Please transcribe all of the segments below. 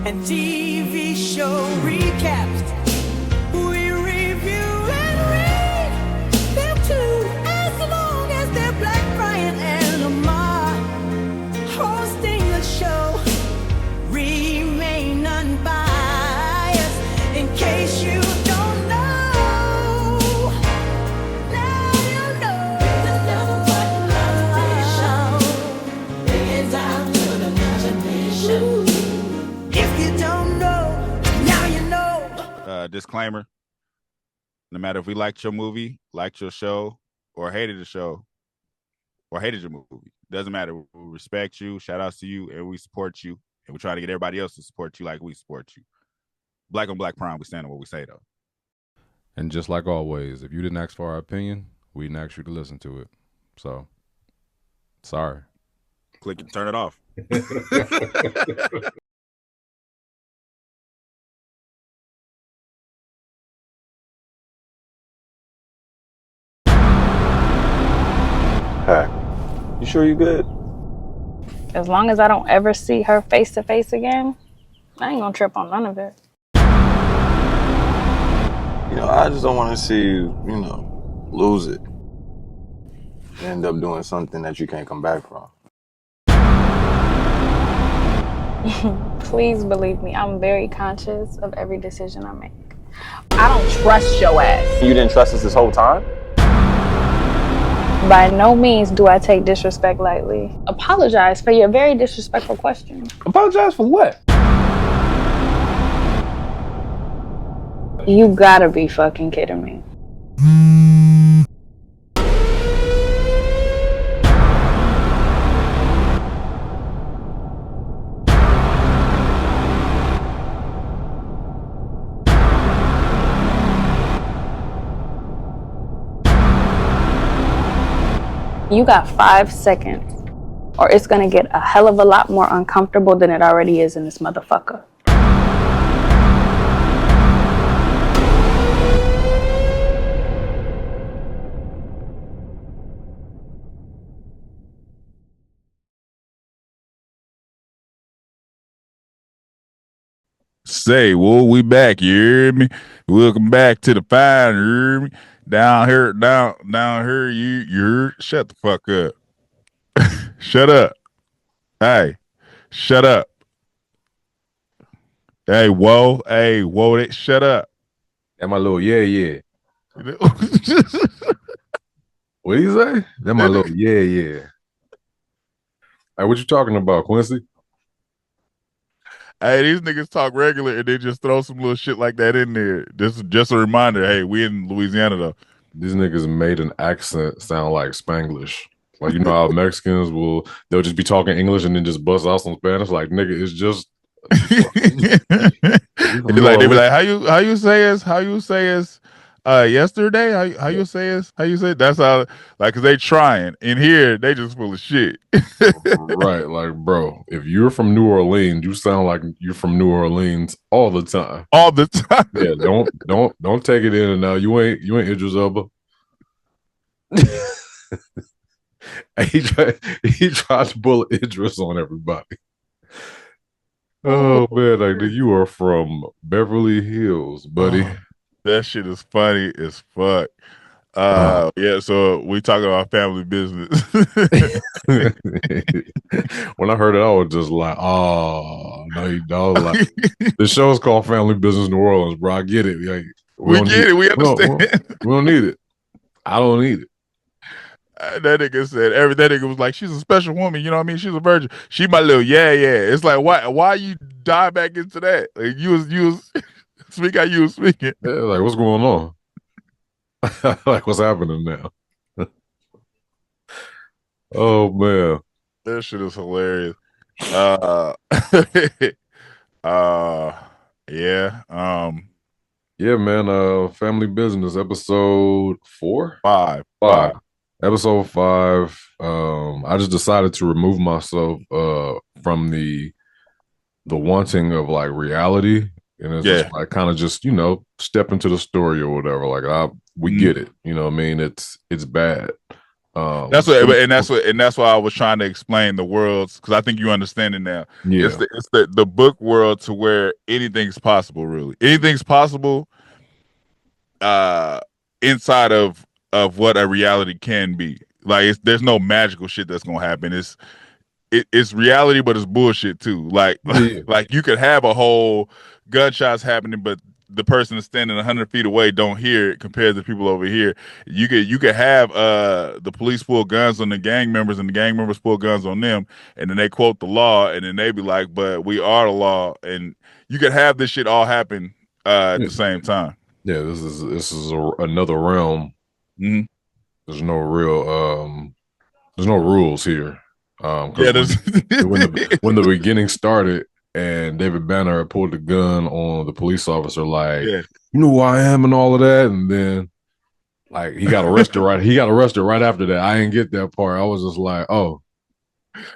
and TV show recaps. We review and read them too, as long as they're Black, Brian and Lamar hosting the show. Remain unbiased in case you don't know. Now you know. The number one official is out to the imagination. If you don't know, now you know. Disclaimer: no matter if we liked your movie, liked your show, or hated the show, or hated your movie, doesn't matter. We respect you, shout outs to you, and we support you. And we try to get everybody else to support you like we support you. Black on Black Prime, we stand on what we say, though. And just like always, if you didn't ask for our opinion, we didn't ask you to listen to it. So, sorry. Click and turn it off. Hey, you sure you good? As long as I don't ever see her face to face again, I ain't gonna trip on none of it. You know, I just don't want to see you, lose it. You end up doing something that you can't come back from. Please believe me, I'm very conscious of every decision I make. I don't trust your ass. You didn't trust us this whole time? By no means do I take disrespect lightly. Apologize for your very disrespectful question. Apologize for what? You gotta be fucking kidding me. You got 5 seconds, or it's gonna get a hell of a lot more uncomfortable than it already is in this motherfucker. Say, well, we back, you hear me? Welcome back to the fine, you hear me? Down here, you heard? Shut the fuck up. Shut up. Hey, shut up. Hey, whoa, shut up. That my little yeah. What do you say? That my little yeah. Hey, what you talking about, Quincy? Hey, these niggas talk regular and they just throw some little shit like that in there. This is just a reminder. Hey, we in Louisiana though. These niggas made an accent sound like Spanglish. Like, you know how Mexicans they'll just be talking English and then just bust out some Spanish. Like, nigga, it's just like they be like, how you say is yesterday? How you say that's how, like, cause they trying. In here, they just full of shit. Right, like, bro, if you're from New Orleans, you sound like you're from New Orleans all the time. All the time. Yeah, don't take it in and out. You ain't Idris Elba. he tried to pull Idris on everybody. Oh man, like, you are from Beverly Hills, buddy. That shit is funny as fuck. Yeah, so we talking about family business. When I heard it, I was just like, oh no, you don't. Like, the show's called Family Business New Orleans, bro. I get it. Like, we get it. We understand. We don't need it. I don't need it. That nigga said that nigga was like, she's a special woman, you know what I mean? She's a virgin. She my little yeah. It's like, why you dive back into that? Like, you was speak how you was speaking. Yeah, like, what's going on? Like, what's happening now? Oh man, that shit is hilarious. Yeah, man. Family Business, episode 5. Episode 5. I just decided to remove myself from the wanting of, like, reality, and it's just like, kind of just, step into the story or whatever. Like, we get it, you know what I mean? It's bad. That's why I was trying to explain the worlds, because I think you understand it now. Yeah, It's the book world to where anything's possible. Really, anything's possible. Inside of what a reality can be. Like there's no magical shit that's gonna happen. It's reality, but it's bullshit too. Like yeah, like you could have a whole gunshots happening, but the person that's standing 100 feet away don't hear it compared to people over here. You could have the police pull guns on the gang members and the gang members pull guns on them, and then they quote the law, and then they be like, "But we are the law," and you could have this shit all happen at the same time. yeah. This is another realm. Mm-hmm. There's no real there's no rules here. There's when the beginning started and David Banner had pulled the gun on the police officer, like, yeah. you know who I am and all of that, and then like he got arrested right after that. I didn't get that part. I was just like, oh.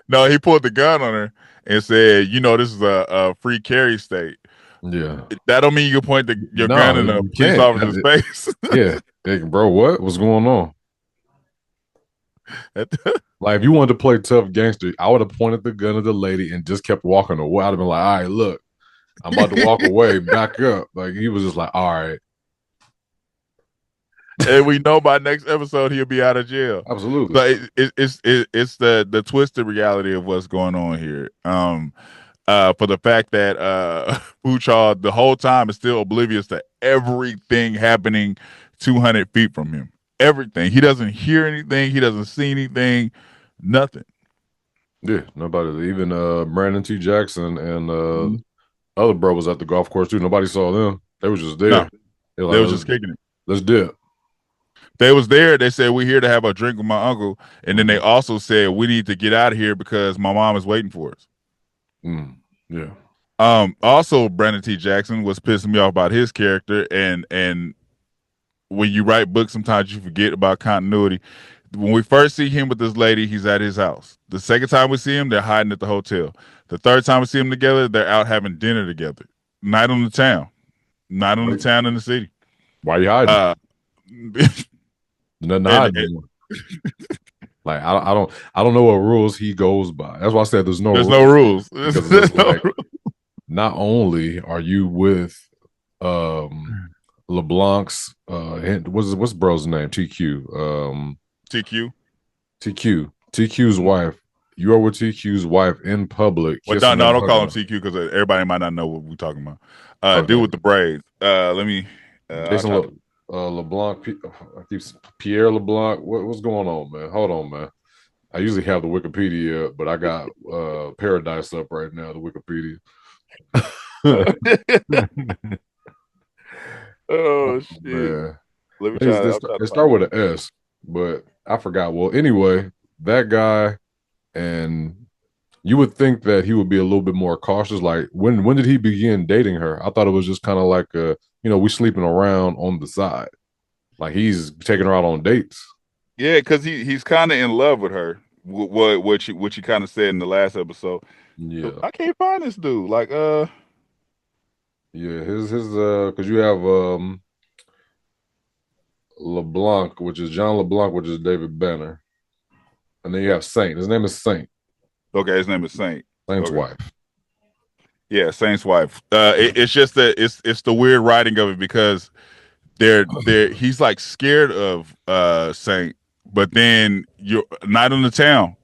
No, he pulled the gun on her and said, this is a free carry state. Yeah. That don't mean you can point your gun in a police officer's face. Yeah. Hey, bro, what's going on? Like, if you wanted to play tough gangster, I would have pointed the gun at the lady and just kept walking away. I'd have been like, all right, look, I'm about to walk away, back up. Like, he was just like, all right. And we know by next episode he'll be out of jail. Absolutely. But it's the twisted reality of what's going on here. For the fact that Fuchal the whole time is still oblivious to everything happening 200 feet from him. Everything. He doesn't hear anything. He doesn't see anything. Nothing. Yeah, nobody. Even Brandon T. Jackson and other bro was at the golf course too. Nobody saw them. They was just there. No, they was just kicking it. Let's dip. They was there. They said, we're here to have a drink with my uncle. And then they also said, we need to get out of here because my mom is waiting for us. Yeah. Also, Brandon T. Jackson was pissing me off about his character. And when you write books, sometimes you forget about continuity. When we first see him with this lady, he's at his house. The second time we see him, they're hiding at the hotel. The third time we see them together, they're out having dinner together. Night on the town. Night on the town in the city. Why are you hiding? Nothing to hide anymore. Like, I don't know what rules he goes by. That's why I said there's no rules. Because like, not only are you with LeBlanc's what's bro's name? TQ. TQ's wife. You are with TQ's wife in public. Well, no, don't call him TQ because everybody might not know what we're talking about. Okay. Dude with the braids. Let me. Jason LeBlanc. Pierre LeBlanc. What's going on, man? Hold on, man. I usually have the Wikipedia up, but I got Paradise up right now. The Wikipedia. Oh shit! Man. Let me try. They start with an S, but I forgot. Well, anyway, that guy, and you would think that he would be a little bit more cautious. Like, when did he begin dating her? I thought it was just kind of like we sleeping around on the side. Like, he's taking her out on dates. Yeah, because he's kind of in love with her. What you kind of said in the last episode. Yeah, I can't find this dude. Like, yeah, his because you have LeBlanc, which is John LeBlanc, which is David Banner, and then you have Saint. His name is Saint. Okay, his name is Saint. Saint's okay. wife. Yeah, Saint's wife. It's just that it's the weird writing of it because he's like scared of Saint, but then you're not in the town.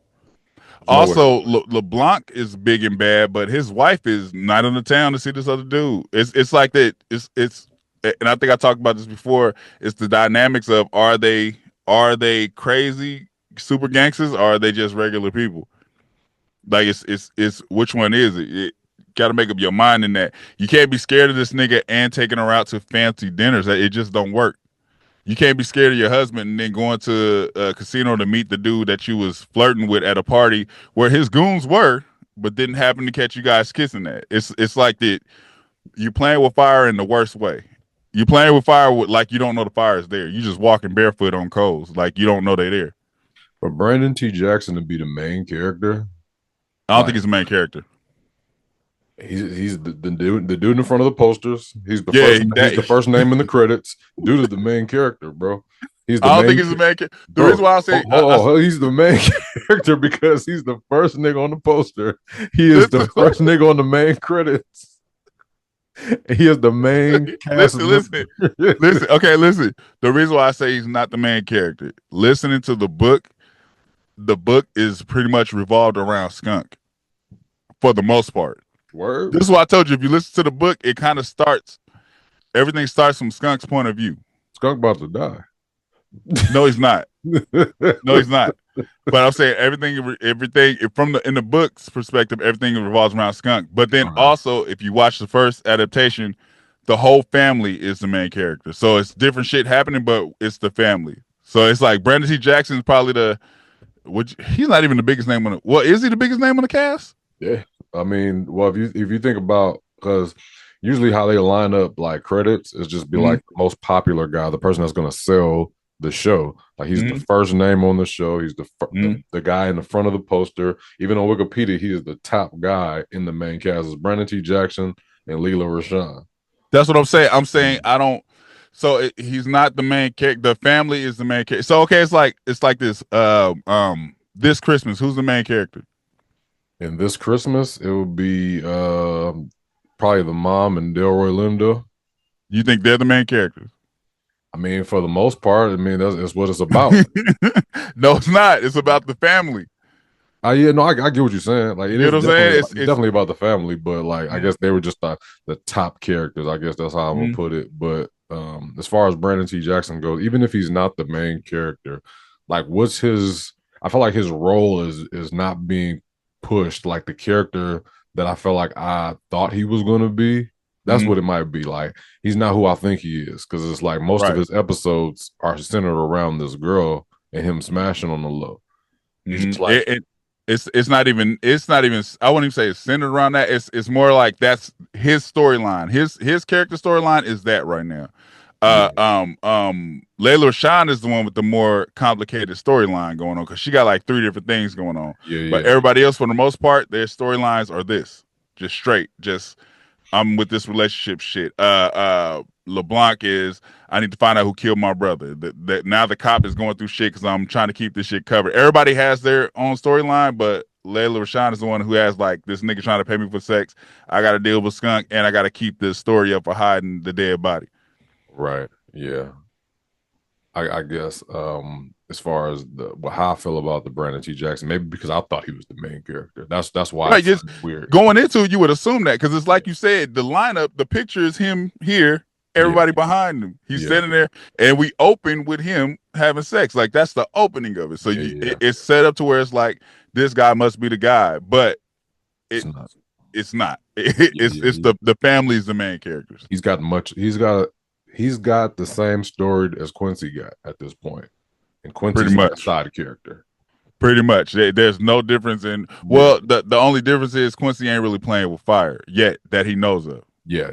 Also, LeBlanc is big and bad, but his wife is not in the town to see this other dude. It's like that. It's and I think I talked about this before. It's the dynamics of are they crazy super gangsters or are they just regular people? Like it's which one is it? You got to make up your mind in that. You can't be scared of this nigga and taking her out to fancy dinners. It just don't work. You can't be scared of your husband and then going to a casino to meet the dude that you was flirting with at a party where his goons were, but didn't happen to catch you guys kissing that. It's like that. You playing with fire in the worst way. You playing with fire like you don't know the fire is there. You just walking barefoot on coals like you don't know they're there. For Brandon T. Jackson to be the main character, I don't think he's the main character. He's the dude in the front of the posters. He's the first name in the credits. Dude is the main character, bro. He's the I don't main think he's the main character. The Bro, reason why I say he's the main character because he's the first nigga on the poster. He is the Listen. first nigga on the main credits. He is the main cast. Listen. Okay, listen. The reason why I say he's not the main character, listening to the book is pretty much revolved around Skunk for the most part. Word. This is why I told you, if you listen to the book, it kind of everything starts from Skunk's point of view. Skunk about to die. No, he's not. No, he's not. But I'm saying everything from in the book's perspective, everything revolves around Skunk. But then also, if you watch the first adaptation, the whole family is the main character. So it's different shit happening, but it's the family. So it's like Brandon T. Jackson is probably he's not even the biggest name on it. Well, is he the biggest name on the cast? Yeah. I mean, well, if you think about, because usually how they line up like credits is just be like the most popular guy, the person that's going to sell the show. Like he's the first name on the show. He's the guy in the front of the poster. Even on Wikipedia, he is the top guy in the main cast. It's Brandon T. Jackson and Leela Rashawn. That's what I'm saying. I'm saying I don't. So he's not the main character. The family is the main character. So okay, it's like this. This Christmas, who's the main character? And this Christmas, it would be probably the mom and Delroy Lindo. You think they're the main characters? I mean, for the most part, I mean that's what it's about. No, it's not. It's about the family. Yeah, no, I get what you're saying. Like, it you is know what I'm saying? It's definitely about the family, but like, I guess they were just the top characters. I guess that's how I'm gonna put it. But as far as Brandon T. Jackson goes, even if he's not the main character, like, what's his? I feel like his role is not being pushed like the character that I felt like I thought he was gonna be. That's what it might be. Like, he's not who I think he is, because it's like most of his episodes are centered around this girl and him smashing on the low. He's just like, it's not even I wouldn't even say it's centered around that. It's more like that's his storyline. His character storyline is that right now. Layla Rashawn is the one with the more complicated storyline going on, because she got like 3 different things going on. But everybody else, for the most part, their storylines are this. Just straight. Just I'm with this relationship shit. LeBlanc is, I need to find out who killed my brother. That now the cop is going through shit because I'm trying to keep this shit covered. Everybody has their own storyline, but Layla Rashawn is the one who has like, this nigga trying to pay me for sex. I got to deal with Skunk, and I got to keep this story up for hiding the dead body. Right. Yeah. I guess as far as how I feel about the Brandon T. Jackson, maybe because I thought he was the main character. That's why right, it's weird. Going into it, you would assume that, because it's like you said, the lineup, the picture is him here, everybody behind him. He's sitting there, and we open with him having sex. Like, that's the opening of it. So it's set up to where it's like, this guy must be the guy, but it's not. It's the family is the main characters. He's got the same story as Quincy got at this point. And Quincy's a side character. Pretty much. There's no difference in, well, the only difference is Quincy ain't really playing with fire yet that he knows of. Yeah.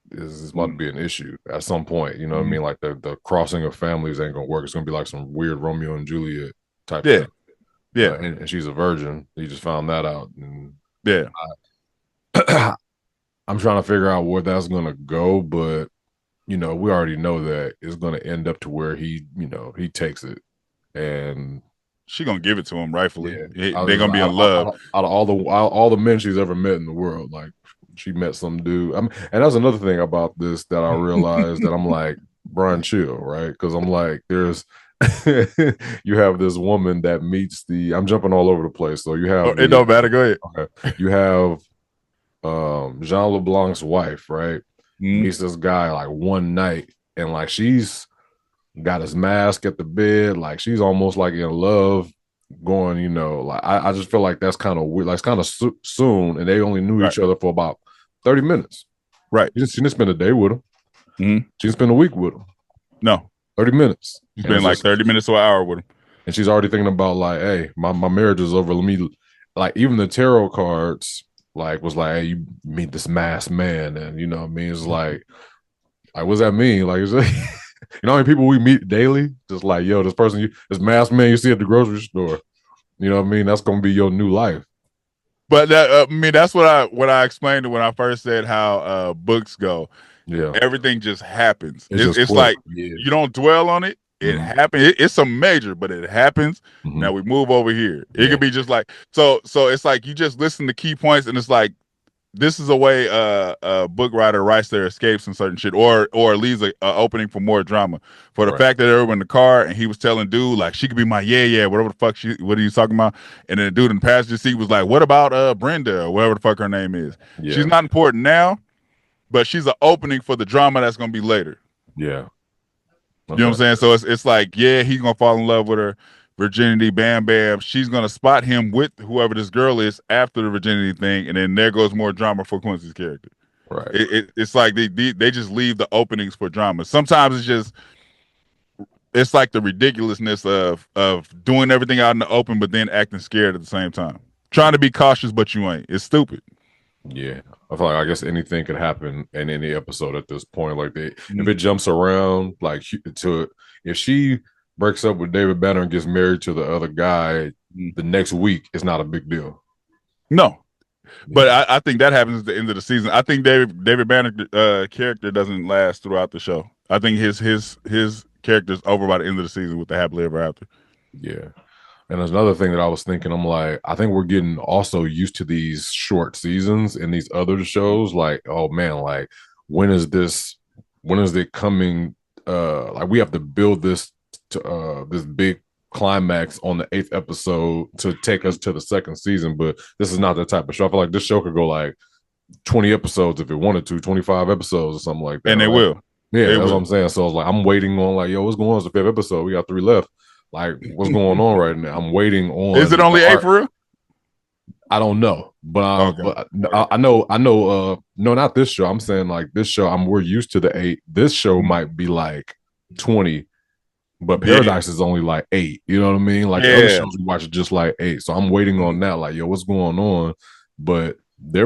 This is about to be an issue at some point. You know what I mean? Like the crossing of families ain't gonna work. It's gonna be like some weird Romeo and Juliet type thing. Yeah. And she's a virgin. He just found that out. And I'm trying to figure out where that's gonna go, but we already know that it's going to end up to where he takes it, and she gonna give it to him rightfully. They're gonna be in love. Out of all the men she's ever met in the world, like, she met some dude. And that's another thing about this that I realized that I'm like, Brian, chill, right? Because I'm like, there's you have this woman that meets I'm jumping all over the place. So you have it don't matter. Go ahead. Okay. You have Jean LeBlanc's wife, right? Meets this guy like one night, and like, she's got his mask at the bed, like she's almost like in love, going, like, I just feel like that's kind of weird. Like, it's kind of soon, and they only knew each other for about 30 minutes. Right. She didn't spend a day with him. She didn't spend a week with him. No. 30 minutes. She's been like 30 minutes to an hour with him. And she's already thinking about, like, hey, my marriage is over. Let me, like, even the tarot cards, like, was like, hey, you meet this masked man, and what I mean, it's like what does that mean? Like, is it, how many people we meet daily? Just like, yo, this masked man you see at the grocery store. You know what I mean? That's gonna be your new life. But that, that's what I explained when I first said how books go. Yeah, everything just happens. It's like you don't dwell on it. It happened. It's some major, but it happens. Now we move over here. It could be just like so. It's like you just listen to key points, and it's like this is a way a book writer writes their escapes and certain shit, or leaves a opening for more drama. For the fact that they were in the car and he was telling dude like she could be my whatever the fuck what are you talking about? And then the dude in the passenger seat was like, what about Brenda or whatever the fuck her name is? Yeah. She's not important now, but she's an opening for the drama that's gonna be later. Yeah. You know what I'm saying? So it's like, yeah, he's gonna fall in love with her virginity, bam, bam. She's gonna spot him with whoever this girl is after the virginity thing, and then there goes more drama for Quincy's character. Right. It's like they just leave the openings for drama. Sometimes it's like the ridiculousness of doing everything out in the open, but then acting scared at the same time. Trying to be cautious, but you ain't. It's stupid. Yeah, I feel like I guess anything could happen in any episode at this point. Like if it jumps around, like if she breaks up with David Banner and gets married to the other guy the next week, it's not a big deal. No, but I think that happens at the end of the season. I think David Banner character doesn't last throughout the show. I think his character's over by the end of the season with the happily ever after. Yeah. And there's another thing that I was thinking, I'm like, I think we're getting also used to these short seasons in these other shows. Like, oh man, like when is it coming? Like we have to build this to this big climax on the 8th episode to take us to the 2nd season. But this is not that type of show. I feel like this show could go like 20 episodes if it wanted to, 25 episodes or something like that. And they will. Yeah, that's what I'm saying. So I was like, I'm waiting on like, yo, what's going on? It's the 5th episode. We got 3 left. Like, what's going on right now? I'm waiting on. Is it only 8 for real? I don't know, but I know. No, not this show. I'm saying like this show. We're used to the 8. This show might be like 20, but Paradise is only like 8. You know what I mean? Like the other shows we watch are just like 8. So I'm waiting on that. Like, yo, what's going on? But they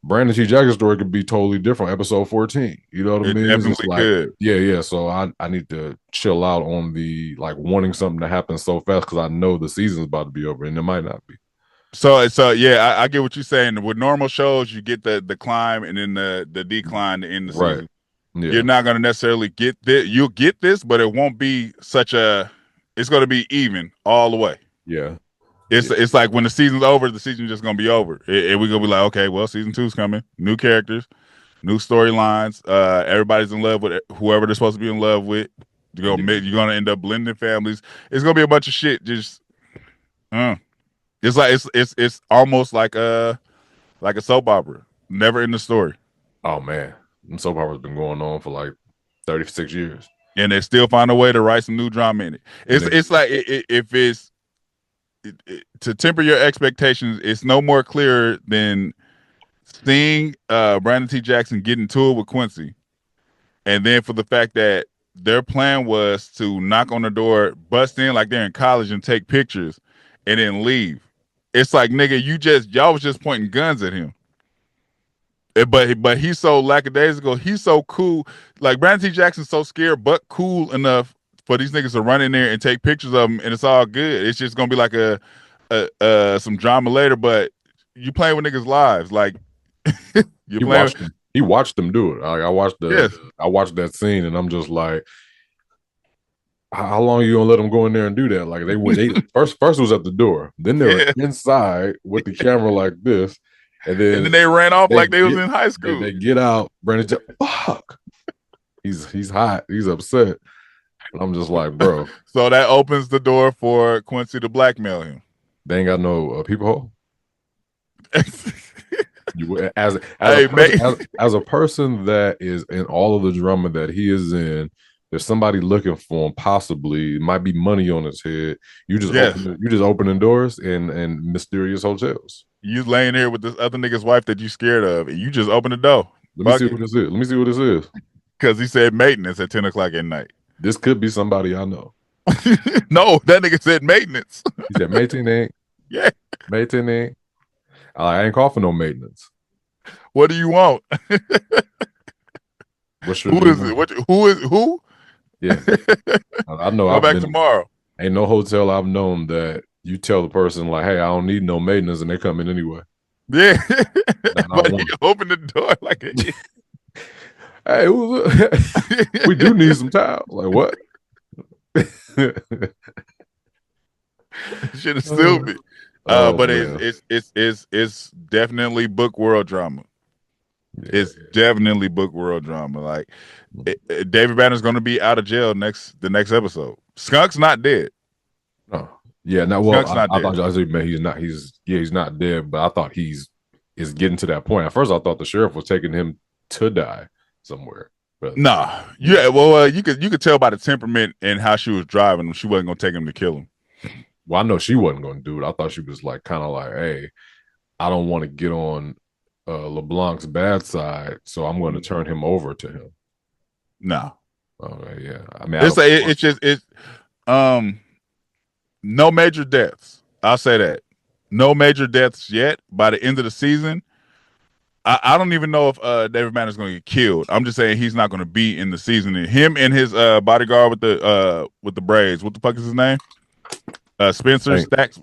Brandon T. Jackson's story could be totally different. Episode 14. You know what I mean? Definitely like, could. Yeah. So I need to chill out on the like wanting something to happen so fast because I know the season's about to be over and it might not be. So yeah, I get what you're saying. With normal shows, you get the climb and then the decline in the season. Yeah. You're not going to necessarily get this. You'll get this, but it won't be such a. It's going to be even all the way. Yeah. It's like when the season's over, the season's just gonna be over. And we're gonna be like, okay, well, season 2's coming, new characters, new storylines. Everybody's in love with whoever they're supposed to be in love with. You're gonna end up blending families. It's gonna be a bunch of shit. Just, it's like it's almost like a soap opera, never in the story. Oh man, soap opera's been going on for like 36 years, and they still find a way to write some new drama in it. It's like if it's. To temper your expectations, it's no more clear than seeing Brandon T. Jackson get into it with Quincy, and then for the fact that their plan was to knock on the door, bust in like they're in college, and take pictures, and then leave. It's like, nigga, y'all was just pointing guns at him. But he's so lackadaisical. He's so cool. Like Brandon T. Jackson's so scared, but cool enough for these niggas to run in there and take pictures of them, and it's all good. It's just gonna be like some drama later, but you playing with niggas' lives. Like he watched them do it. Like, I watched that scene, and I'm just like, how long are you gonna let them go in there and do that? Like they first it was at the door, then they were inside with the camera like this, and then they ran off like they was in high school. They get out, Brandon. Fuck, he's hot. He's upset. I'm just like, bro. So that opens the door for Quincy to blackmail him. They ain't got no people hole. As a person that is in all of the drama that he is in, there's somebody looking for him. Possibly, it might be money on his head. You just opening doors in mysterious hotels. You laying here with this other nigga's wife that you scared of, and you just open the door. Let me see what this is. Because he said maintenance at 10 o'clock at night. This could be somebody I know. No, that nigga said maintenance. He said maintenance. Yeah. Maintenance. I ain't calling for no maintenance. What do you want? Who is it? Who? Yeah. I know. Go back tomorrow. Ain't no hotel I've known that you tell the person like, hey, I don't need no maintenance, and they come in anyway. Yeah. But you open the door like a hey, who's We do need some time. Like what? Should have still be. But it's definitely book world drama. Yeah. It's definitely book world drama. Like David Banner's going to be out of jail the next episode. Skunk's not dead. Oh, yeah. Now, well, Skunk's not I dead. thought he's not. He's not dead. But I thought is getting to that point. At first, I thought the sheriff was taking him to die somewhere. But Nah, yeah. Well, you could tell by the temperament and how she was driving. She wasn't going to take him to kill him. Well, I know she wasn't going to do it. I thought she was like kind of like, hey, I don't want to get on LeBlanc's bad side, so I'm going to turn him over to him. No. Okay, yeah. I mean, it's no major deaths. I'll say that. No major deaths yet. By the end of the season, I don't even know if David Banner's going to get killed. I'm just saying he's not going to be in the season. And him and his bodyguard with the braids. What the fuck is his name? Spencer Stacks.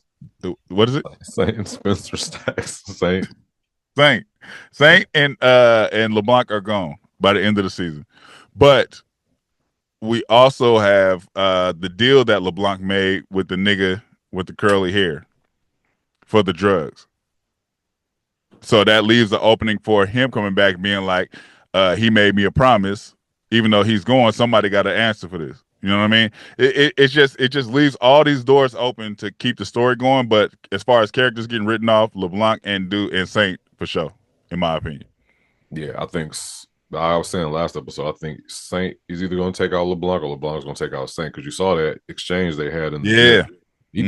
What is it? Saint Spencer Stacks. Saint and LeBlanc are gone by the end of the season. But we also have the deal that LeBlanc made with the nigga with the curly hair for the drugs. So that leaves the opening for him coming back being like, he made me a promise. Even though he's gone, somebody got to answer for this. You know what I mean? It just leaves all these doors open to keep the story going. But as far as characters getting written off, LeBlanc and Saint for sure, in my opinion. Yeah, I think I was saying last episode, I think Saint is either going to take out LeBlanc or LeBlanc's going to take out Saint, because you saw that exchange they had in the he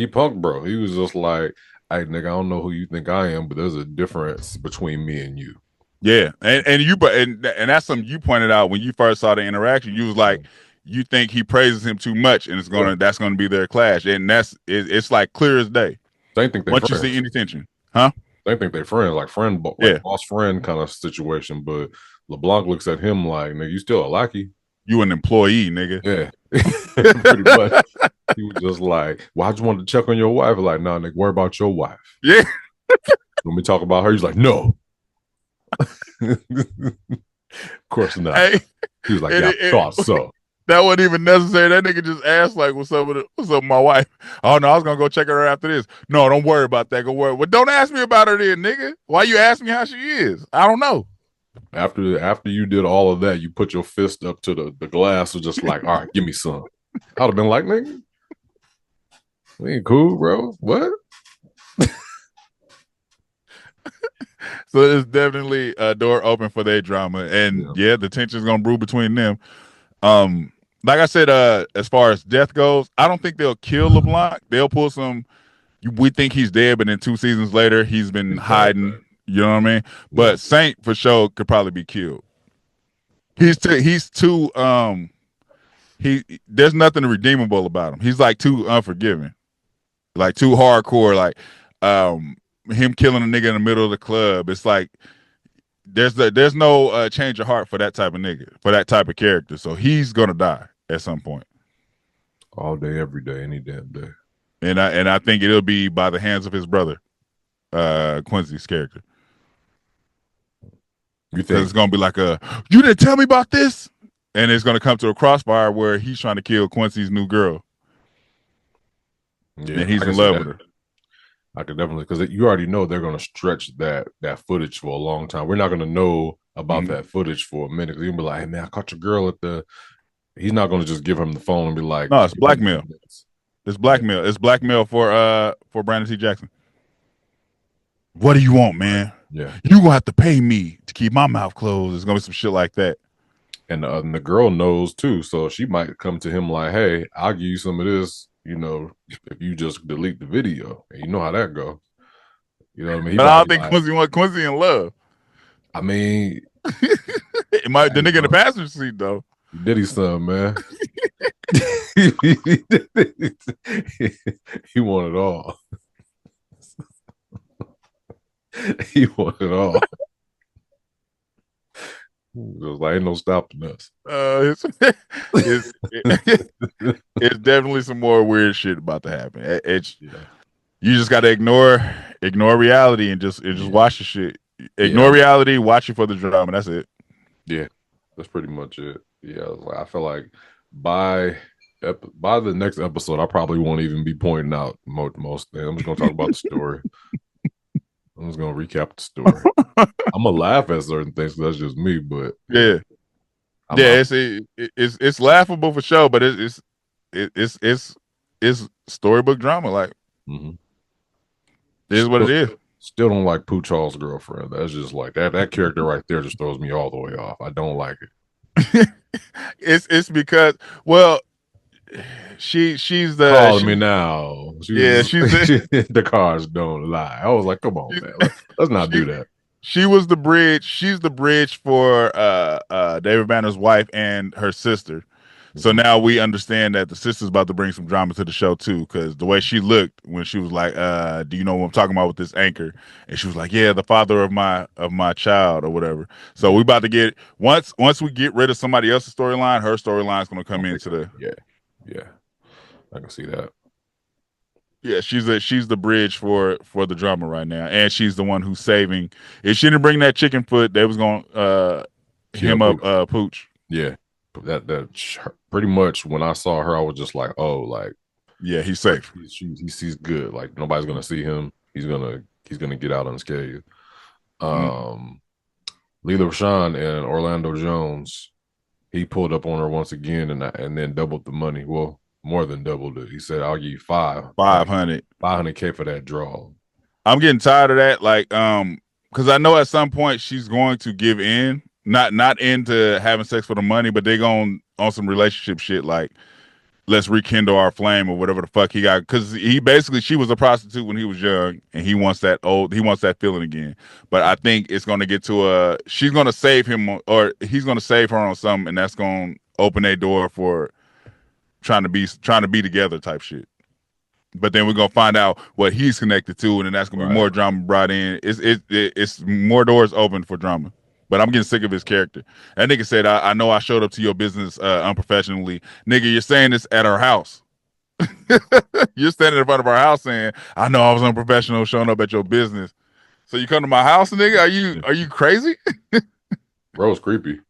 punked bro. He was just like, hey nigga, I don't know who you think I am, but there's a difference between me and you. Yeah, and that's something you pointed out when you first saw the interaction. You was like, you think he praises him too much, and that's gonna be their clash, and it's like clear as day. They think they once you see any tension, huh? They think they're friends, like boss friend kind of situation. But LeBlanc looks at him like, nigga, you still a lackey. You an employee, nigga. Yeah, pretty much. He was just like, well, I just wanted to check on your wife. Like, nah, nigga, worry about your wife. Yeah. When we talk about her, he's like, no. Of course not. Hey, he was like, yeah, I thought so. That wasn't even necessary. That nigga just asked, like, what's up with my wife? Oh, no, I was going to go check her after this. No, don't worry about that. Go worry. Well, don't ask me about her then, nigga. Why you ask me how she is? I don't know. After you did all of that, you put your fist up to the glass, was just like, all right, give me some. I'd have been like, nigga, we ain't cool, bro. What? So it's definitely a door open for their drama. And yeah, the tension's going to brew between them. Like I said, as far as death goes, I don't think they'll kill LeBlanc. They'll pull some. We think he's dead, but then 2 seasons later, he's been hiding. You know what I mean? But Saint for sure could probably be killed. He's too. There's nothing redeemable about him. He's like too unforgiving, like too hardcore. Like him killing a nigga in the middle of the club. It's like there's no change of heart for that type of nigga, for that type of character. So he's gonna die at some point. All day, every day, any damn day. And I think it'll be by the hands of his brother, Quincy's character. You think it's gonna be like you didn't tell me about this, and it's gonna come to a crossfire where he's trying to kill Quincy's new girl. Yeah, and he's in love with her. I could definitely, because you already know they're going to stretch that footage for a long time. We're not going to know about that footage for a minute. You'll be like, hey, man, I caught your girl at the... He's not going to just give him the phone and be like... No, it's blackmail. It's blackmail. It's blackmail for Brandon T. Jackson. What do you want, man? Yeah. You're going to have to pay me to keep my mouth closed. There's going to be some shit like that. And the girl knows, too, so she might come to him like, hey, I'll give you some of this, you know, if you just delete the video. And you know how that goes. You know what I mean? But I don't think Quincy want Quincy in love. I mean... it might the nigga in the passenger seat, though. Diddy son, man. He want it all. He want it all. It was like, ain't no stopping us. It's definitely some more weird shit about to happen. You just got to ignore reality and just watch the shit. Ignore reality, watch it for the drama. That's it. Yeah. That's pretty much it. Yeah, I feel like by by the next episode, I probably won't even be pointing out most things. I'm just gonna talk about the story. I'm just gonna recap the story. I'm gonna laugh at certain things. That's just me, but Yeah. I'm It's laughable for sure, but it's storybook drama. Like, mm-hmm. it is what it is. Still don't like Pooh Charles' girlfriend. That's just like that character right there just throws me all the way off. I don't like it. It's because, well, she's Calling me now. Yeah, she's the cars don't lie. I was like, come on, man. Let's not do that. She was the bridge. She's the bridge for David Banner's wife and her sister. So now we understand that the sister's about to bring some drama to the show too, because the way she looked when she was like, "Do you know what I'm talking about with this anchor?" And she was like, "Yeah, the father of my child or whatever." So we about to get once we get rid of somebody else's storyline, her storyline's going to come into the yeah. I can see that. Yeah, she's the bridge for the drama right now, and she's the one who's saving. If she didn't bring that chicken foot, they was gonna him up Pooch. Yeah, that pretty much when I saw her, I was just like, oh, like yeah, he's safe. He's good. Like nobody's gonna see him. He's gonna get out unscathed. Leela Rashawn and Orlando Jones, he pulled up on her once again and then doubled the money. Well, more than doubled it. He said, "I'll give you 500K for that draw." I'm getting tired of that. Like, because I know at some point she's going to give in. Not into having sex for the money, but they going on some relationship shit. Like, let's rekindle our flame or whatever the fuck he got. Because she was a prostitute when he was young, and he wants that feeling again. But I think it's going to get to she's going to save him, or he's going to save her on something, and that's going to open a door for trying to be together type shit. But then we're gonna find out what he's connected to, and then that's gonna be more drama brought in. It's more doors open for drama. But I'm getting sick of his character. That nigga said, I know I showed up to your business unprofessionally. Nigga, you're saying this at our house. You're standing in front of our house saying, I know I was unprofessional showing up at your business. So you come to my house, nigga? Are you crazy? Bro's creepy.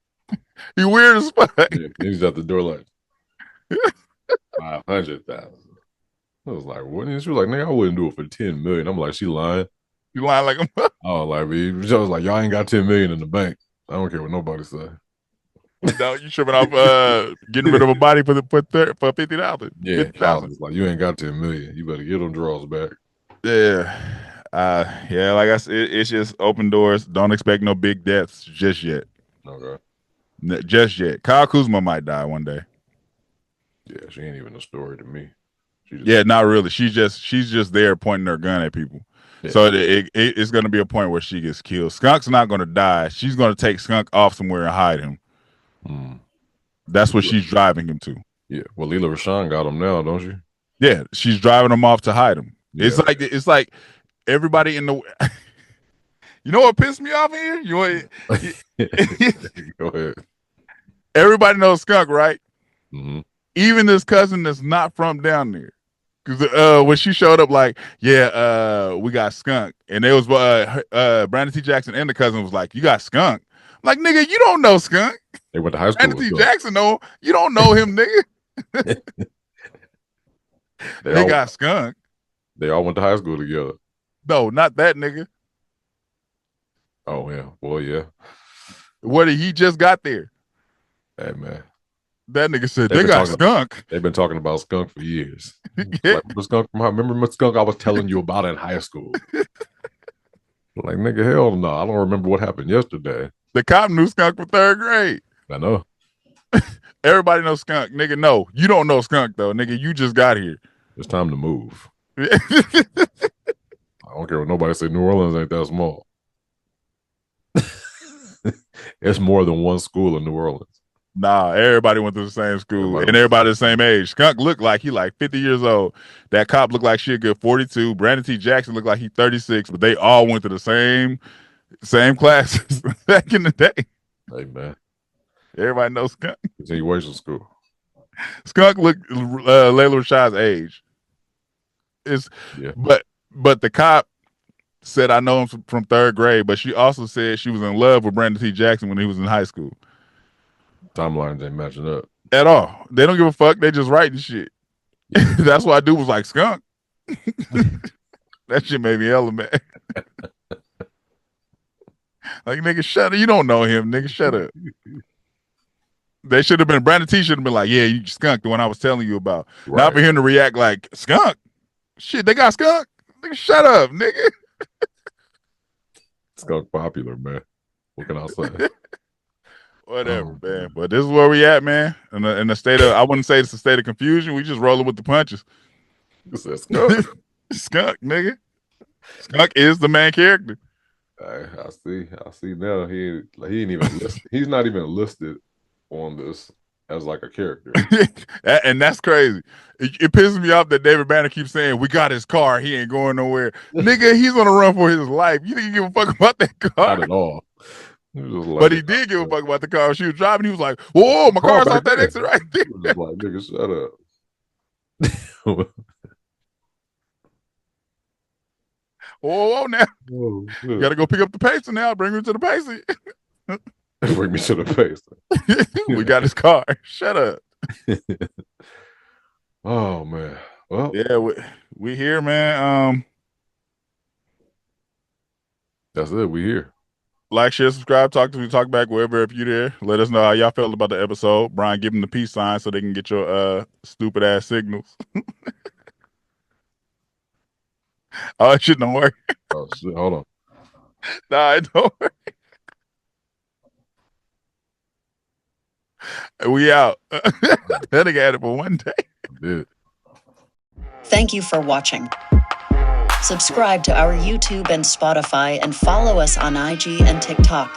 You weird as fuck. Yeah, he's at the door like 500,000. I was like, what? And she was like, nigga, I wouldn't do it for 10 million. I'm like, she lying. You lying like a oh, like, she was like, y'all ain't got 10 million in the bank. I don't care what nobody say. No, you tripping off getting rid of a body for $50. Yeah, $50,000. Like, you ain't got 10 million. You better get them draws back. Yeah. Yeah, like I said, it's just open doors. Don't expect no big deaths just yet. Okay. Just yet. Kyle Kuzma might die one day. Yeah, she ain't even a story to me. Not really. She's just there pointing her gun at people. Yeah. So it's going to be a point where she gets killed. Skunk's not going to die. She's going to take Skunk off somewhere and hide him. That's what she's driving him to. Yeah. Well, Leela Rashawn got him now, don't you? Yeah, she's driving him off to hide him. Yeah. It's like everybody in the. You know what pissed me off here? Go ahead. Everybody knows Skunk, right? Mm-hmm. Even this cousin that's not from down there. Because when she showed up, like, we got Skunk. And there was Brandon T. Jackson and the cousin was like, you got Skunk? I'm like, nigga, you don't know Skunk. They went to high school. Brandon T. Jackson, no, you don't know him, nigga. They got Skunk. They all went to high school together. No, not that nigga. Oh, yeah. Well, yeah. He just got there. Hey, man. That nigga said they got Skunk. They've been talking about Skunk for years. Like, remember what Skunk I was telling you about in high school? Like, nigga, hell no. I don't remember what happened yesterday. The cop knew Skunk from 3rd grade. I know. Everybody knows Skunk. Nigga, no. You don't know Skunk, though. Nigga, you just got here. It's time to move. I don't care what nobody say. New Orleans ain't that small. It's more than one school in New Orleans. Nah, everybody went to the same school and everybody the same age. Skunk looked like he like 50 years old. That cop looked like she a good 42. Brandon T. Jackson looked like he 36, but they all went to the same classes back in the day. Hey, man. Everybody knows Skunk. Continuation school. Skunk looked Layla Rashad's age. But the cop said, I know him from 3rd grade, but she also said she was in love with Brandon T. Jackson when he was in high school. Timelines ain't matching up at all. They don't give a fuck. They just writing shit. That's why dude was like skunk. That shit made me hella mad. Like, nigga, shut up. You don't know him, nigga. Shut up. They should have been, Brandon T should have been like, yeah, you skunk, the one I was telling you about. Right. Not for him to react like, skunk? Shit, they got skunk? Nigga, shut up, nigga. Skunk popular, man. What can I say? Whatever, man. But this is where we at, man. In the state of, I wouldn't say it's a state of confusion. We just rolling with the punches. Skunk. Skunk, nigga. Skunk is the main character. I see now. He ain't even listed. He's not even listed on this as like a character. And that's crazy. It pisses me off that David Banner keeps saying, we got his car, he ain't going nowhere. Nigga, he's on a run for his life. You think he give a fuck about that car? Not at all. But he did give a fuck about the car. She was driving, he was like, whoa, my car's off that exit right there. He was just like, nigga, shut up. Whoa, now. Oh, you gotta go pick up the pacer now. Bring her to the pacer. Bring me to the pacer. We got his car. Shut up. Oh man. Well, yeah, we here, man. That's it. We here. Like, share, subscribe, talk to me, talk back wherever if you there. Let us know how y'all felt about the episode. Brian, give them the peace sign so they can get your stupid ass signals. Oh, it shouldn't work. Oh shit! Hold on. Nah, it don't work. We out. That nigga had it for one day. Dude. Thank you for watching. Subscribe to our YouTube and Spotify and follow us on IG and TikTok.